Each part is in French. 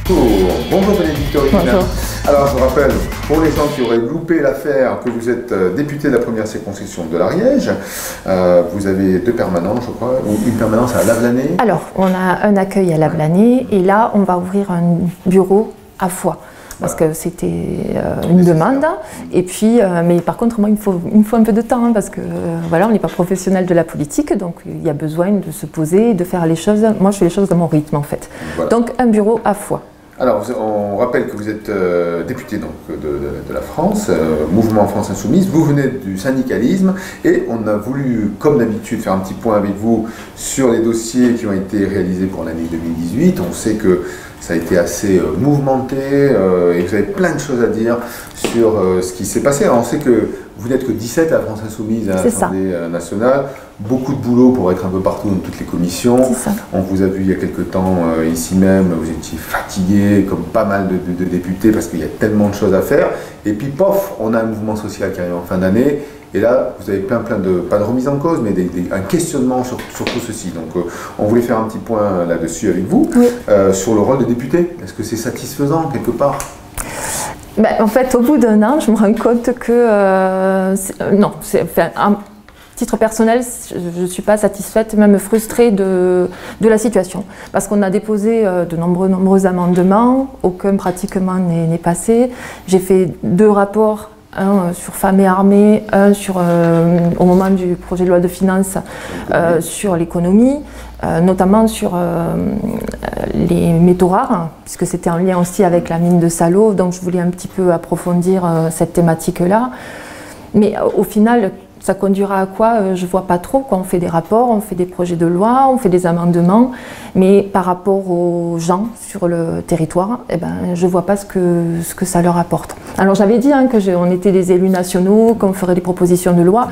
Bonjour Bénédicte. Bonjour. Alors je rappelle, pour les gens qui auraient loupé l'affaire, que vous êtes député de la première circonscription de l'Ariège. Vous avez 2 permanences, je crois, ou une permanence à Lavelanet. Alors, on a un accueil à Lavelanet et là, on va ouvrir un bureau à Foix. Parce que c'était une demande. Et puis, mais par contre, moi, il me faut un peu de temps, hein, parce que voilà, on n'est pas professionnel de la politique, donc il y a besoin de se poser et de faire les choses. Moi, je fais les choses dans mon rythme, en fait. Voilà. Donc, un bureau à Foix. Alors, on rappelle que vous êtes député donc, de la France, Mouvement France Insoumise, vous venez du syndicalisme et on a voulu, comme d'habitude, faire un petit point avec vous sur les dossiers qui ont été réalisés pour l'année 2018. On sait que ça a été assez mouvementé et vous avez plein de choses à dire sur ce qui s'est passé. Alors, on sait que vous n'êtes que 17 à la France Insoumise à l'Assemblée nationale. Beaucoup de boulot pour être un peu partout dans toutes les commissions. On vous a vu il y a quelques temps ici même, vous étiez fatigué comme pas mal de députés parce qu'il y a tellement de choses à faire. Et puis pof, on a un mouvement social qui arrive en fin d'année. Et là, vous avez plein de, pas de remise en cause, mais un questionnement sur tout ceci. Donc on voulait faire un petit point là-dessus avec vous, sur le rôle de député. Est-ce que c'est satisfaisant quelque part ? Ben, en fait, au bout d'un an, je me rends compte que non, à titre personnel, je ne suis pas satisfaite, même frustrée de la situation. Parce qu'on a déposé de nombreux amendements, aucun pratiquement n'est passé. J'ai fait 2 rapports, un sur femmes et armées, un au moment du projet de loi de finances sur l'économie, notamment sur les métaux rares, puisque c'était en lien aussi avec la mine de Salau, donc je voulais un petit peu approfondir cette thématique-là. Mais au final, ça conduira à quoi? Je ne vois pas trop. On fait des rapports, on fait des projets de loi, on fait des amendements, mais par rapport aux gens sur le territoire, eh ben, je ne vois pas ce que ça leur apporte. Alors j'avais dit qu'on était des élus nationaux, qu'on ferait des propositions de loi,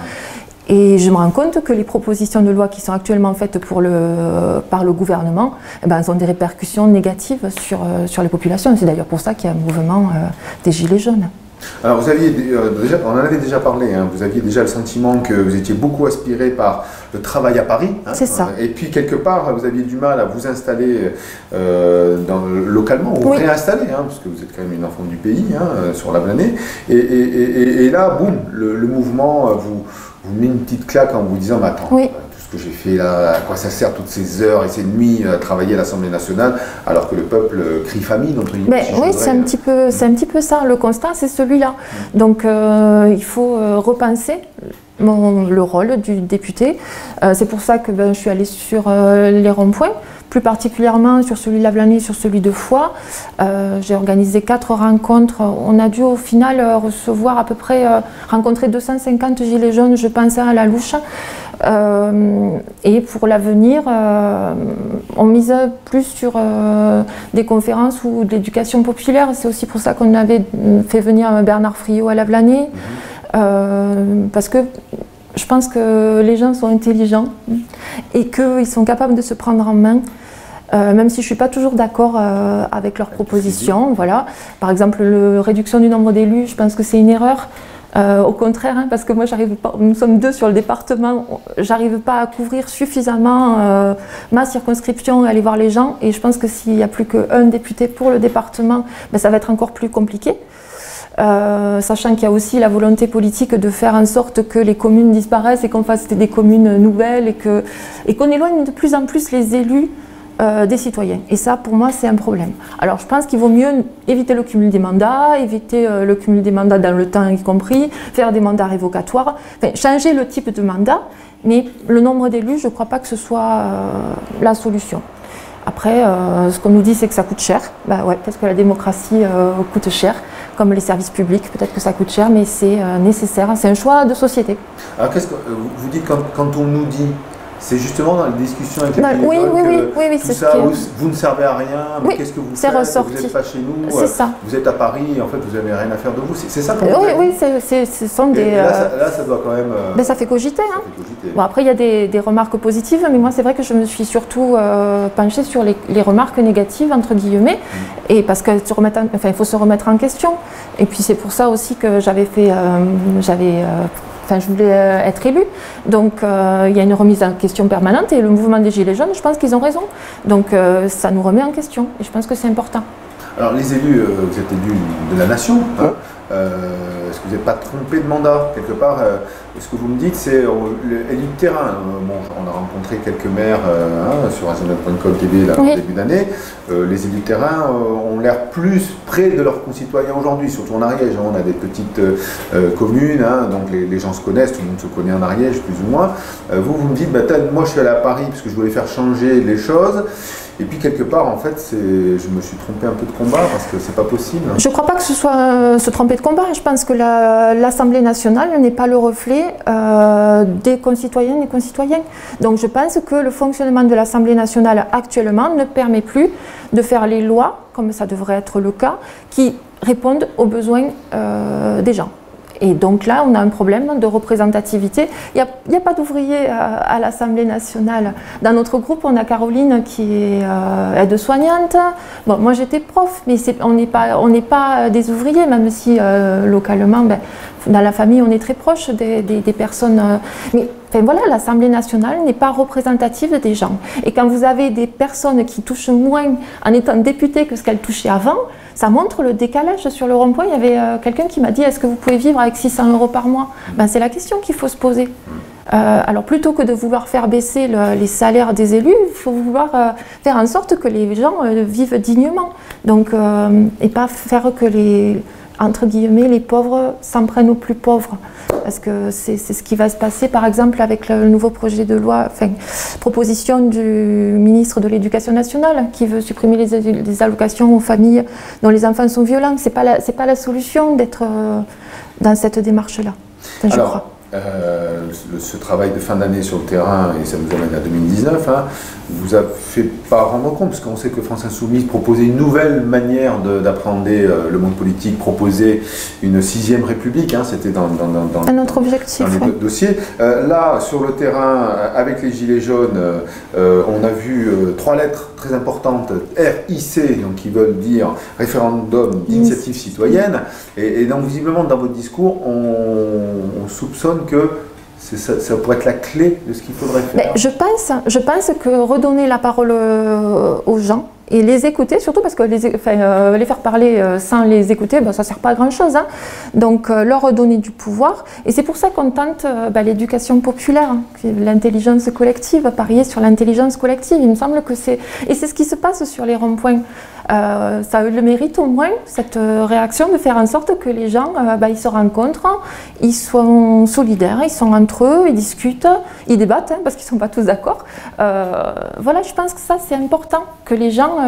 et je me rends compte que les propositions de loi qui sont actuellement faites par le gouvernement, eh ben, elles ont des répercussions négatives sur les populations. C'est d'ailleurs pour ça qu'il y a un mouvement des Gilets jaunes. Alors vous aviez, on en avait déjà parlé, hein, vous aviez déjà le sentiment que vous étiez beaucoup aspiré par le travail à Paris. Hein, c'est ça. Et puis quelque part, vous aviez du mal à vous installer localement, ou réinstaller, hein, parce que vous êtes quand même une enfant du pays, hein, sur Lavelanet. Et là, boum, le mouvement vous met une petite claque en vous disant, mais attends, que j'ai fait là, à quoi ça sert toutes ces heures et ces nuits à travailler à l'Assemblée nationale alors que le peuple crie famine entre guillemets. Mais oui, c'est un petit peu ça, le constat c'est celui-là. Donc il faut repenser le rôle du député. C'est pour ça que je suis allée sur les ronds-points, plus particulièrement sur celui de Lavelanet, sur celui de Foix. J'ai organisé 4 rencontres. On a dû au final recevoir à peu près, rencontrer 250 gilets jaunes, je pense, à la louche. Et pour l'avenir, on mise plus sur des conférences ou de l'éducation populaire. C'est aussi pour ça qu'on avait fait venir Bernard Friot à Lavelanet, parce que je pense que les gens sont intelligents et qu'ils sont capables de se prendre en main. Même si je ne suis pas toujours d'accord avec leurs propositions. Voilà. Par exemple, la réduction du nombre d'élus, je pense que c'est une erreur. Au contraire, hein, parce que moi, j'arrive pas, nous sommes 2 sur le département, j'arrive pas à couvrir suffisamment ma circonscription et aller voir les gens. Et je pense que s'il n'y a plus qu'un député pour le département, ben, ça va être encore plus compliqué. Sachant qu'il y a aussi la volonté politique de faire en sorte que les communes disparaissent et qu'on fasse des communes nouvelles et qu'on éloigne de plus en plus les élus des citoyens. Et ça, pour moi, c'est un problème. Alors, je pense qu'il vaut mieux éviter le cumul des mandats, éviter le cumul des mandats dans le temps y compris, faire des mandats révocatoires, enfin, changer le type de mandat, mais le nombre d'élus, je ne crois pas que ce soit la solution. Après, ce qu'on nous dit, c'est que ça coûte cher. Bah ouais, parce que la démocratie coûte cher, comme les services publics, peut-être que ça coûte cher, mais c'est nécessaire, c'est un choix de société. Alors, qu'est-ce que vous dites quand on nous dit? C'est justement dans les discussions avec les oui, tout ça, vous ne servez à rien, mais qu'est-ce que vous faites? Ressorti. Vous n'êtes pas chez nous, ça. Vous êtes à Paris, et en fait vous n'avez rien à faire de vous. C'est ça pour vous? Oui, ce sont des... Là, ça doit quand même... Mais ça fait cogiter. Hein. Bon, après, il y a des remarques positives, mais moi, c'est vrai que je me suis surtout penchée sur les remarques négatives, entre guillemets, et parce qu'il faut se remettre en question. Et puis, c'est pour ça aussi que j'avais fait... je voulais être élue, donc il y a une remise en question permanente et le mouvement des Gilets jaunes, je pense qu'ils ont raison. Donc ça nous remet en question et je pense que c'est important. Alors les élus, vous êtes élus de la nation, hein. Est-ce que vous n'êtes pas trompé de mandat quelque part? Ce que vous me dites, c'est l'élu de terrain. Bon, on a rencontré quelques maires sur Azonal.com TV au début d'année. Les élus de terrain ont l'air plus près de leurs concitoyens aujourd'hui, surtout en Ariège. On a des petites communes, donc les gens se connaissent, tout le monde se connaît en Ariège plus ou moins. Vous me dites, moi je suis allé à Paris parce que je voulais faire changer les choses. Et puis quelque part, en fait, je me suis trompé un peu de combat parce que c'est pas possible. Je ne crois pas que ce soit se tromper de combat. Je pense que l'Assemblée nationale n'est pas le reflet des concitoyennes et concitoyens. Donc je pense que le fonctionnement de l'Assemblée nationale actuellement ne permet plus de faire les lois, comme ça devrait être le cas, qui répondent aux besoins des gens. Et donc là, on a un problème de représentativité. Il n'y a pas d'ouvriers à l'Assemblée nationale. Dans notre groupe, on a Caroline qui est aide-soignante. Bon, moi, j'étais prof, mais on n'est pas des ouvriers, même si localement, dans la famille, on est très proche des personnes. Mais enfin, voilà, l'Assemblée nationale n'est pas représentative des gens. Et quand vous avez des personnes qui touchent moins en étant députées que ce qu'elles touchaient avant, ça montre le décalage sur le rond-point. Il y avait quelqu'un qui m'a dit, est-ce que vous pouvez vivre avec 600 € par mois? C'est la question qu'il faut se poser. Alors plutôt que de vouloir faire baisser les salaires des élus, il faut vouloir faire en sorte que les gens vivent dignement. Donc, et pas faire que entre guillemets, les pauvres s'en prennent aux plus pauvres. Parce que c'est ce qui va se passer, par exemple, avec le nouveau projet de loi, proposition du ministre de l'Éducation nationale, qui veut supprimer les allocations aux familles dont les enfants sont violents. C'est pas la solution d'être dans cette démarche-là, je crois. Ce travail de fin d'année sur le terrain, et ça nous amène à 2019, vous a fait pas rendre compte, parce qu'on sait que France Insoumise proposait une nouvelle manière d'appréhender le monde politique, proposait une 6e République, c'était dans notre objectif, le dossier. Là, sur le terrain, avec les Gilets jaunes, on a vu 3 lettres très importantes, RIC, donc qui veulent dire référendum d'initiative citoyenne, et donc visiblement dans votre discours, on soupçonne que ça pourrait être la clé de ce qu'il faudrait faire. Je pense que redonner la parole aux gens et les écouter, surtout parce que les faire parler sans les écouter, ça ne sert pas à grand chose. Donc leur redonner du pouvoir. Et c'est pour ça qu'on tente l'éducation populaire, l'intelligence collective, parier sur l'intelligence collective. Il me semble que c'est... Et c'est ce qui se passe sur les ronds-points. Ça a eu le mérite au moins, cette réaction, de faire en sorte que les gens ils se rencontrent, ils sont solidaires, ils sont entre eux, ils discutent, ils débattent, parce qu'ils ne sont pas tous d'accord. Voilà, je pense que ça c'est important, que les gens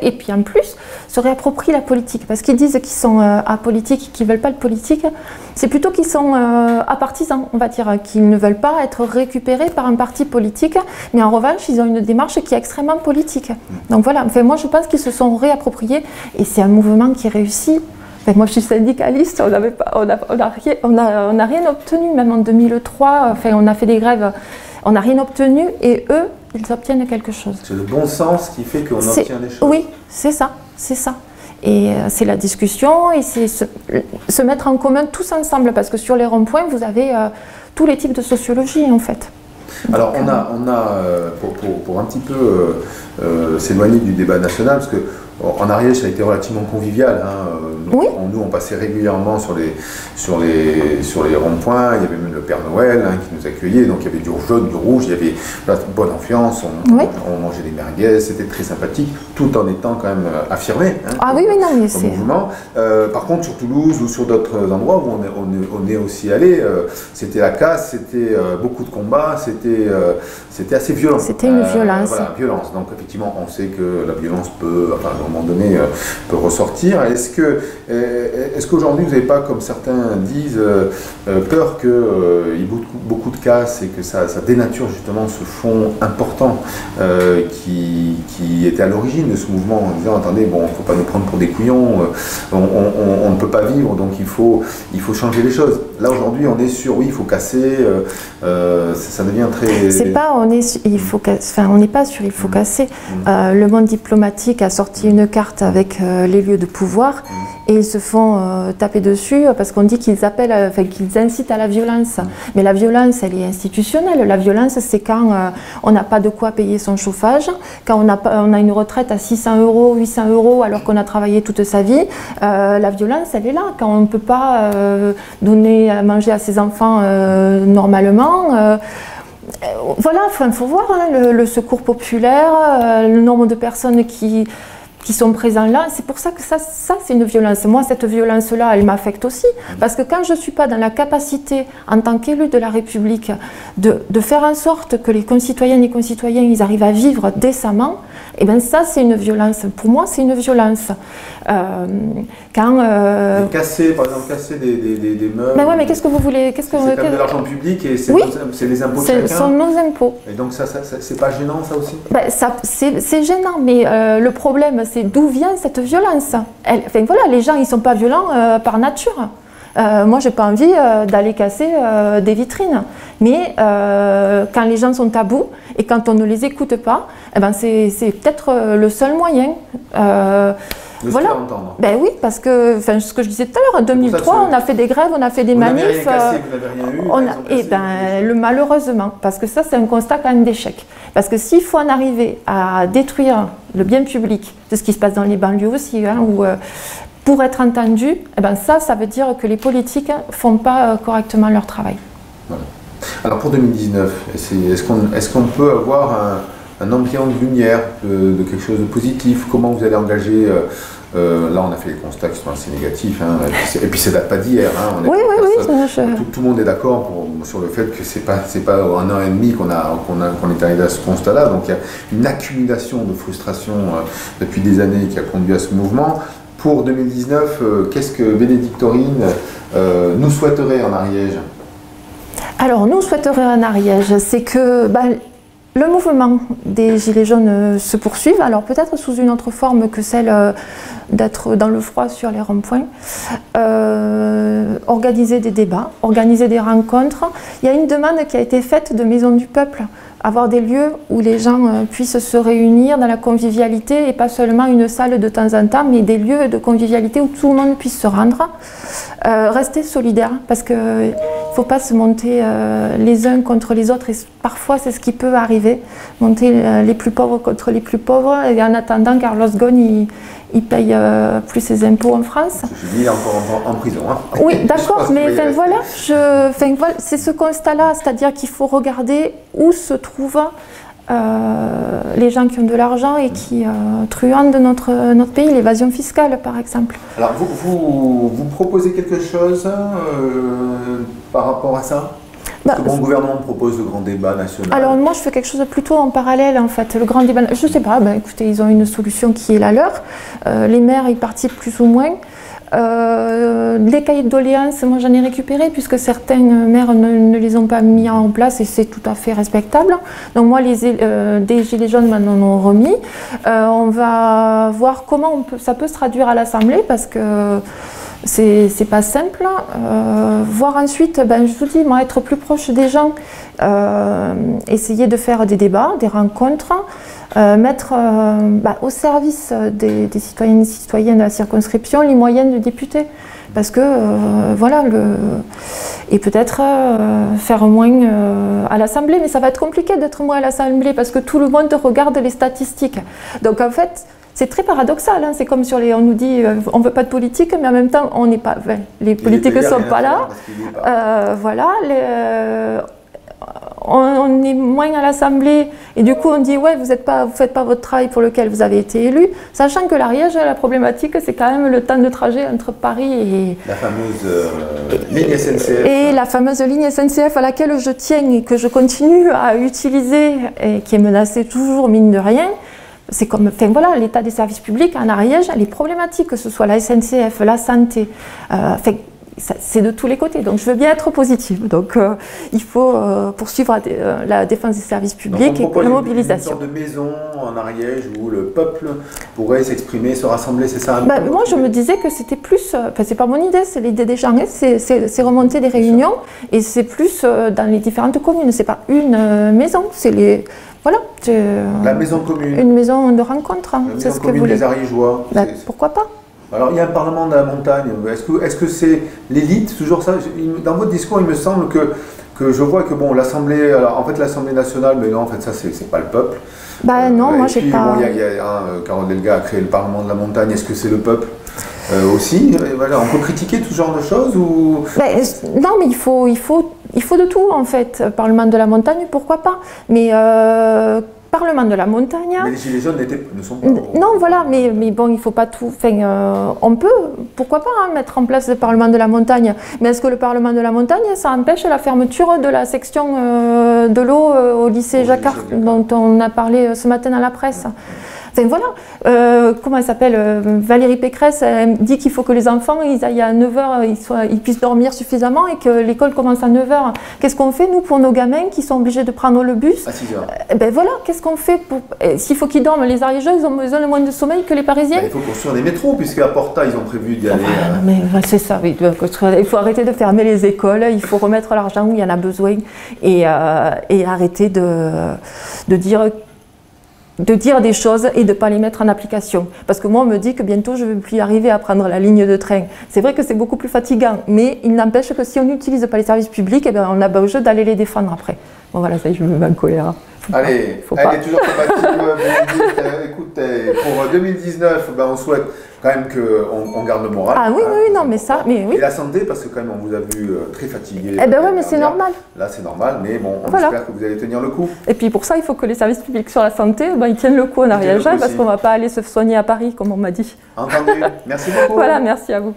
et puis en plus se réapproprient la politique, parce qu'ils disent qu'ils sont apolitiques, qu'ils ne veulent pas de politique, c'est plutôt qu'ils sont apartisans, on va dire, qu'ils ne veulent pas être récupérés par un parti politique, mais en revanche ils ont une démarche qui est extrêmement politique. Donc voilà, moi je pense qu'ils se sont réappropriés, et c'est un mouvement qui réussit. Moi je suis syndicaliste, on n'a rien obtenu, même en 2003, on a fait des grèves, on n'a rien obtenu, et eux, ils obtiennent quelque chose. C'est le bon sens qui fait qu'on obtient des choses. Oui, c'est ça. Et c'est la discussion, et c'est se mettre en commun tous ensemble, parce que sur les ronds-points, vous avez tous les types de sociologie en fait. Alors on a pour un petit peu s'éloigner du débat national, parce que en Ariège ça a été relativement convivial. Oui. Nous on passait régulièrement sur les ronds-points, il y avait même le Père Noël qui nous accueillait, donc il y avait du jaune, du rouge, il y avait bonne ambiance, on mangeait des merguez, c'était très sympathique, tout en étant quand même affirmé. Non, mais c'est... mouvement. Par contre sur Toulouse ou sur d'autres endroits où on est aussi allé, c'était la casse, c'était beaucoup de combats, c'était assez violent. C'était une violence. Voilà, violence. Donc effectivement, on sait que la violence peut, à un moment donné, peut ressortir. Est-ce qu'aujourd'hui, vous n'avez pas, comme certains disent, peur qu'il y ait beaucoup de casse et que ça dénature justement ce fond important qui était à l'origine de ce mouvement, en disant, attendez, il ne faut pas nous prendre pour des couillons, on ne peut pas vivre, donc il faut changer les choses. Là, aujourd'hui, on est sur, oui, il faut casser, ça devient très... C'est pas, on n'est pas sûr, il faut casser. Le monde diplomatique a sorti une carte avec les lieux de pouvoir et ils se font taper dessus parce qu'on dit qu'ils appellent, qu'ils incitent à la violence. Mais la violence, elle est institutionnelle. La violence, c'est quand on n'a pas de quoi payer son chauffage, quand on a une retraite à 600 €, 800 € alors qu'on a travaillé toute sa vie. La violence, elle est là. Quand on ne peut pas donner à manger à ses enfants normalement. Voilà, il faut voir hein, le secours populaire, le nombre de personnes qui sont présents là. C'est pour ça que ça c'est une violence. Moi, cette violence-là, elle m'affecte aussi. Parce que quand je ne suis pas dans la capacité, en tant qu'élu de la République, de faire en sorte que les concitoyennes et concitoyens ils arrivent à vivre décemment, et bien ça, c'est une violence. Pour moi, c'est une violence. Casser, par exemple, casser des meubles. Mais ouais, mais qu'est-ce que vous voulez? C'est comme de l'argent public et c'est oui, les impôts de chacun. Ce sont nos impôts. Et donc ça c'est pas gênant, ça aussi? C'est gênant, mais le problème, c'est d'où vient cette violence. Voilà, les gens, ils ne sont pas violents par nature. Moi, j'ai pas envie d'aller casser des vitrines. Mais quand les gens sont à bout et quand on ne les écoute pas, eh ben c'est peut-être le seul moyen. De voilà. se faire entendre. Ben oui, parce que ce que je disais tout à l'heure, en 2003, on a fait des grèves, on a fait des manifs. Vous n'avez rien eu, malheureusement, parce que ça, c'est un constat quand même d'échec. Parce que s'il faut en arriver à détruire le bien public, c'est ce qui se passe dans les banlieues aussi, hein, où pour être entendu, eh ben ça veut dire que les politiques ne font pas correctement leur travail. Voilà. Alors pour 2019, est-ce qu'on peut avoir un ambiance de lumière, de quelque chose de positif? Comment vous allez engager là, on a fait les constats qui sont assez négatifs, hein, et puis ça date pas d'hier. Hein, oui. Tout le monde est d'accord sur le fait que c'est pas un an et demi qu'on est arrivé à ce constat-là. Donc il y a une accumulation de frustration depuis des années qui a conduit à ce mouvement. Pour 2019, qu'est-ce que Bénédicte Taurine nous souhaiterait en Ariège? Alors, nous souhaiterions en Ariège, c'est que le mouvement des Gilets jaunes se poursuive, alors peut-être sous une autre forme que celle d'être dans le froid sur les ronds-points, organiser des débats, organiser des rencontres. Il y a une demande qui a été faite de Maison du Peuple, avoir des lieux où les gens puissent se réunir dans la convivialité et pas seulement une salle de temps en temps, mais des lieux de convivialité où tout le monde puisse se rendre. Rester solidaire, parce qu'il ne faut pas se monter les uns contre les autres, et parfois c'est ce qui peut arriver, monter les plus pauvres contre les plus pauvres, et en attendant, Carlos Ghosn, il paye plus ses impôts en France. Il est encore en prison. Hein. Oui, d'accord, mais voilà, c'est ce constat-là, c'est-à-dire qu'il faut regarder où se trouvent les gens qui ont de l'argent et qui truandent notre pays, l'évasion fiscale par exemple. Alors vous proposez quelque chose par rapport à ça? Mon gouvernement propose le grand débat national. Alors moi je fais quelque chose de plutôt en parallèle en fait. Le grand débat, je ne sais pas, écoutez, ils ont une solution qui est la leur. Les maires y participent plus ou moins. Les cahiers de doléances, moi j'en ai récupéré puisque certains maires ne les ont pas mis en place et c'est tout à fait respectable. Donc moi des Gilets jaunes m'en ont remis. On va voir comment ça peut se traduire à l'Assemblée parce que c'est pas simple. Voir ensuite, je vous dis, moi, être plus proche des gens, essayer de faire des débats, des rencontres, mettre au service des citoyennes et citoyens de la circonscription les moyens de députés. Parce que, et peut-être faire moins à l'Assemblée, mais ça va être compliqué d'être moins à l'Assemblée parce que tout le monde regarde les statistiques. Donc en fait, c'est très paradoxal, hein. C'est comme on nous dit on ne veut pas de politique, mais en même temps on n'est pas, les politiques ne sont pas là. On est moins à l'Assemblée et du coup on dit ouais vous faites pas votre travail pour lequel vous avez été élu, sachant que l'Ariège, la problématique c'est quand même le temps de trajet entre Paris et la fameuse ligne SNCF. Et la fameuse ligne SNCF à laquelle je tiens et que je continue à utiliser et qui est menacée toujours mine de rien. C'est comme, l'état des services publics en Ariège, elle est problématique, que ce soit la SNCF, la santé, c'est de tous les côtés. Donc je veux bien être positive. Donc il faut poursuivre la défense des services publics et la mobilisation. Une sorte de maison en Ariège où le peuple pourrait s'exprimer, se rassembler, c'est ça? Moi je me disais que c'était plus, c'est pas mon idée, c'est l'idée des gens, c'est remonter des réunions et c'est plus dans les différentes communes. C'est pas une maison, c'est voilà. La maison commune. Une maison de rencontre, c'est ce que vous voulez. Les Ariégeois. Ben, pourquoi pas? Alors, il y a un parlement de la montagne. Est-ce que c'est l'élite, toujours ça? Dans votre discours, il me semble que je vois que bon, l'Assemblée, alors en fait l'Assemblée nationale, mais non, en fait ça c'est pas le peuple. Ben non, moi j'ai pas. Bon, Carole Delga a créé le Parlement de la montagne. Est-ce que c'est le peuple aussi? Voilà, on peut critiquer tout ce genre de choses ou? Ben, non, mais il faut de tout en fait. Parlement de la montagne, pourquoi pas? Mais Parlement de la montagne. Mais les gilets jaunes ne sont pas. Non, voilà, mais bon, il ne faut pas tout. Enfin, on peut, pourquoi pas, hein, mettre en place le Parlement de la montagne. Mais est-ce que le Parlement de la montagne, ça empêche la fermeture de la section de l'eau au lycée Jacquard, dont on a parlé ce matin dans la presse? Enfin voilà, comment elle s'appelle, Valérie Pécresse, elle dit qu'il faut que les enfants ils aillent à 9h, ils puissent dormir suffisamment et que l'école commence à 9h. Qu'est-ce qu'on fait nous pour nos gamins qui sont obligés de prendre le bus? À 6h. Ben voilà, qu'est-ce qu'on fait pour... S'il faut qu'ils dorment, les Ariégeois, ils ont besoin de moins de sommeil que les Parisiens. Ben, il faut construire des métros, puisqu'à Porta, ils ont prévu d'y aller. Mais c'est ça, oui, il faut arrêter de fermer les écoles, il faut remettre l'argent où il y en a besoin et arrêter de dire des choses et de ne pas les mettre en application. Parce que moi, on me dit que bientôt, je ne vais plus y arriver à prendre la ligne de train. C'est vrai que c'est beaucoup plus fatigant, mais il n'empêche que si on n'utilise pas les services publics, eh bien, on a besoin d'aller les défendre après. Bon voilà, ça y est, je me mets en colère. Allez, elle est toujours combative. Écoute, pour 2019, ben, on souhaite quand même qu'on garde le moral. Ah oui, oui, non, mais ça, mais oui. Et la santé, parce que quand même, on vous a vu très fatigué. Eh ben oui, mais c'est normal. Là, c'est normal, mais bon, on espère que vous allez tenir le coup. Et puis pour ça, il faut que les services publics sur la santé, ben, ils tiennent le coup en Ariège, parce qu'on ne va pas aller se soigner à Paris, comme on m'a dit. Entendu. Merci beaucoup. Voilà, merci à vous.